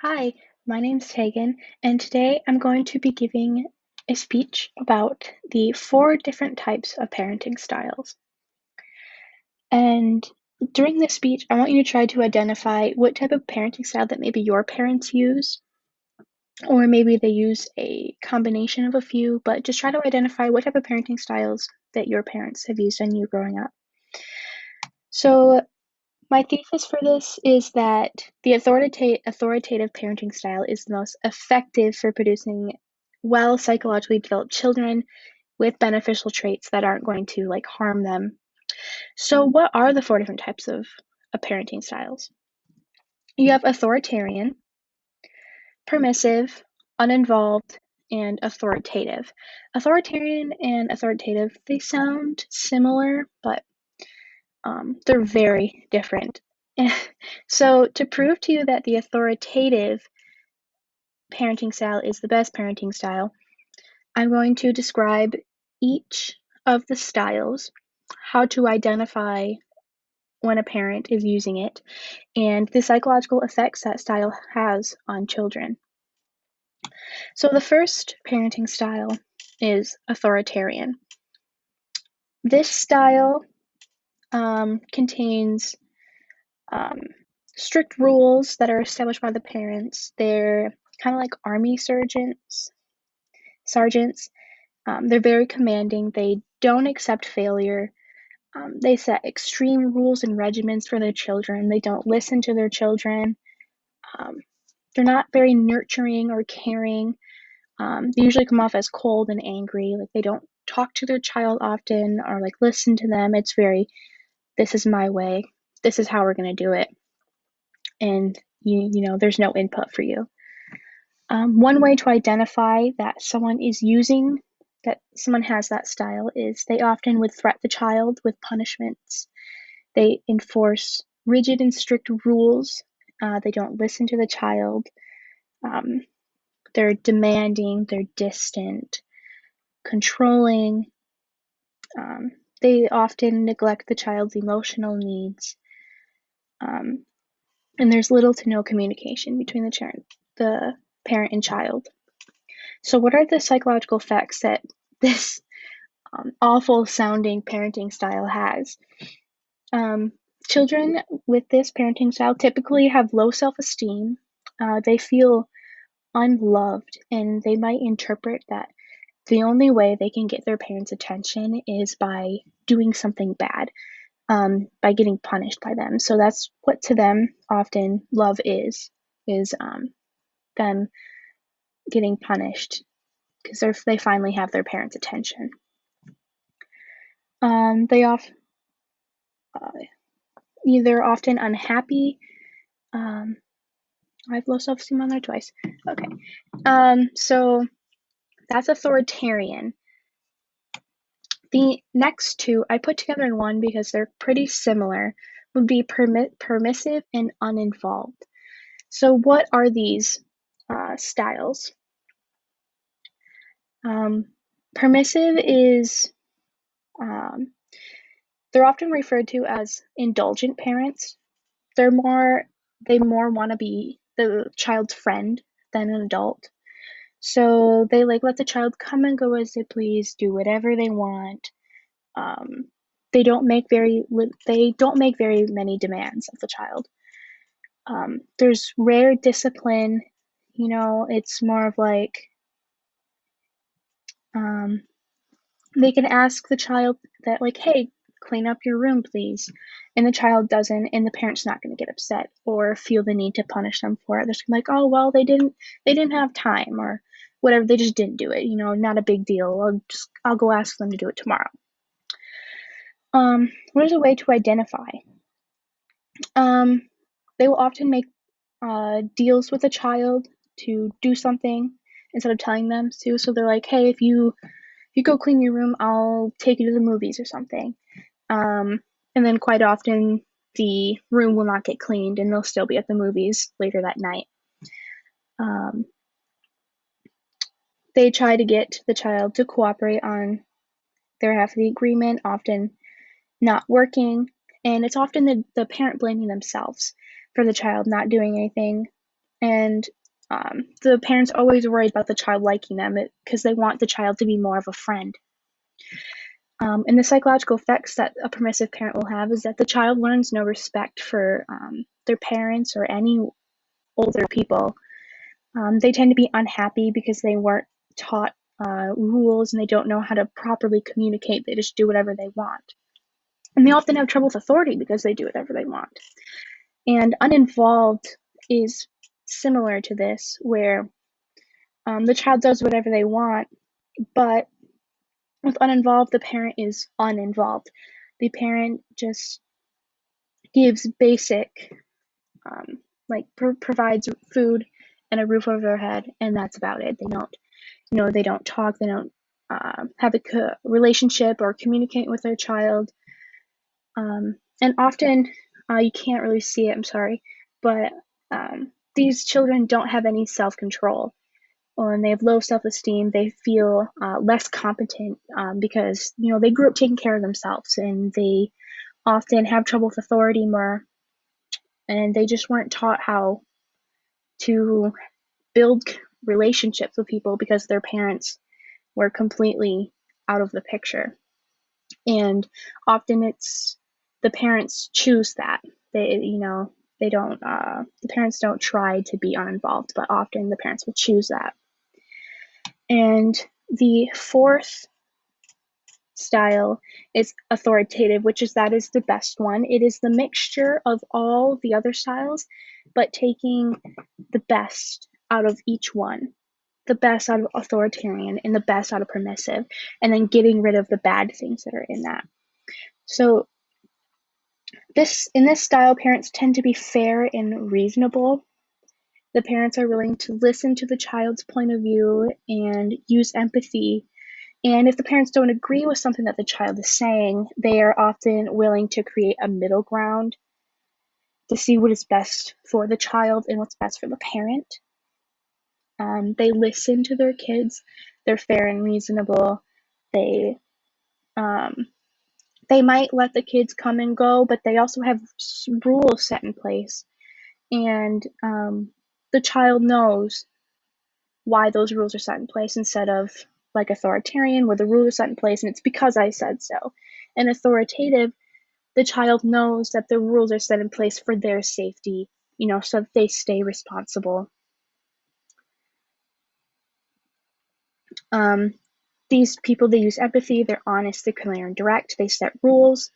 Hi, my name's Tegan, and today I'm going to be giving a speech about the four different types of parenting styles. And during this speech, I want you to try to identify what type of parenting style that maybe your parents use, or maybe they use a combination of a few, but just try to identify what type of parenting styles that your parents have used on you growing up. So, my thesis for this is that the authoritative parenting style is the most effective for producing well psychologically developed children with beneficial traits that aren't going to harm them. So, what are the four different types of parenting styles? You have authoritarian, permissive, uninvolved, and authoritative. Authoritarian and authoritative, they sound similar, but they're very different. So, to prove to you that the authoritative parenting style is the best parenting style, I'm going to describe each of the styles, how to identify when a parent is using it, and the psychological effects that style has on children. So, the first parenting style is authoritarian. This style contains strict rules that are established by the parents. They're kind of like army sergeants. They're very commanding. They don't accept failure. They set extreme rules and regimens for their children. They don't listen to their children. Um, they're not very nurturing or caring. They usually come off as cold and angry. Like they don't talk to their child often or listen to them. It's very, this is my way. This is how we're going to do it. And there's no input for you. One way to identify that someone has that style is they often would threaten the child with punishments. They enforce rigid and strict rules. They don't listen to the child. They're demanding, they're distant, controlling. They often neglect the child's emotional needs. And there's little to no communication between the parent and child. So, what are the psychological effects that this awful sounding parenting style has? Children with this parenting style typically have low self esteem. They feel unloved, and they might interpret that the only way they can get their parents' attention is by doing something bad, by getting punished by them. So that's what to them often love is them getting punished because they finally have their parents' attention. They're often unhappy. I have low self-esteem on there twice. Okay. So that's authoritarian. The next two I put together in one because they're pretty similar, would be permissive and uninvolved. So what are these styles? Permissive is, they're often referred to as indulgent parents. They more want to be the child's friend than an adult. So they let the child come and go as they please, do whatever they want. They don't make very many demands of the child. There's rare discipline. It's more of they can ask the child that hey, clean up your room please, and the child doesn't, and the parent's not going to get upset or feel the need to punish them for it. They're just oh well, they didn't have time or whatever, they just didn't do it, not a big deal. I'll go ask them to do it tomorrow. What is a way to identify? They will often make deals with a child to do something instead of telling them to. So they're hey, if you go clean your room, I'll take you to the movies or something. And then quite often the room will not get cleaned and they'll still be at the movies later that night. They try to get the child to cooperate on their half of the agreement, often not working, and it's often the parent blaming themselves for the child not doing anything. And the parents always worried about the child liking them because they want the child to be more of a friend. And the psychological effects that a permissive parent will have is that the child learns no respect for their parents or any older people. They tend to be unhappy because they weren't taught rules and they don't know how to properly communicate. They just do whatever they want. And they often have trouble with authority because they do whatever they want. And uninvolved is similar to this, where the child does whatever they want, but with uninvolved, the parent is uninvolved. The parent just gives basic, provides food and a roof over their head, and that's about it. They don't talk, they don't have a relationship or communicate with their child. And often, you can't really see it, I'm sorry, but these children don't have any self-control, and they have low self-esteem. They feel less competent because they grew up taking care of themselves, and they often have trouble with authority more, and they just weren't taught how to build relationships with people because their parents were completely out of the picture. And often it's the parents choose that. They don't, the parents don't try to be uninvolved, but often the parents will choose that. And the fourth style is authoritative, which is the best one. It is the mixture of all the other styles, but taking the best out of each one, the best out of authoritarian and the best out of permissive, and then getting rid of the bad things that are in that. So in this style, parents tend to be fair and reasonable. The parents are willing to listen to the child's point of view and use empathy. And if the parents don't agree with something that the child is saying, they are often willing to create a middle ground to see what is best for the child and what's best for the parent. They listen to their kids. They're fair and reasonable. They might let the kids come and go, but they also have rules set in place. And the child knows why those rules are set in place, instead of like authoritarian, where the rules are set in place and it's because I said so. And authoritative, the child knows that the rules are set in place for their safety, so that they stay responsible. These people, they use empathy, they're honest, they're clear and direct, they set rules.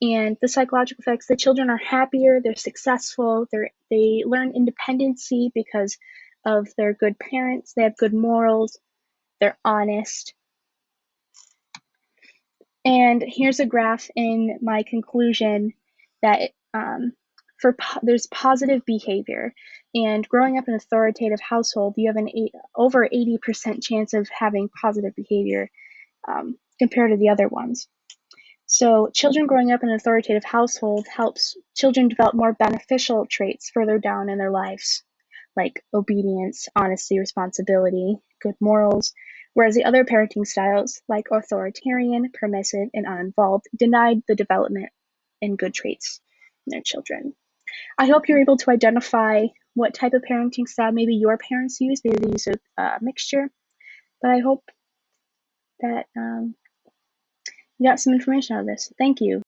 And the psychological effects, the children are happier, they're successful, they learn independency because of their good parents, they have good morals, they're honest. And here's a graph in my conclusion that there's positive behavior, and growing up in an authoritative household, you have over 80% chance of having positive behavior compared to the other ones. So children growing up in an authoritative household helps children develop more beneficial traits further down in their lives, like obedience, honesty, responsibility, good morals, whereas the other parenting styles, like authoritarian, permissive, and uninvolved, denied the development and good traits in their children. I hope you're able to identify what type of parenting style maybe your parents use. Maybe they use a mixture, but I hope that you got some information out of this. Thank you.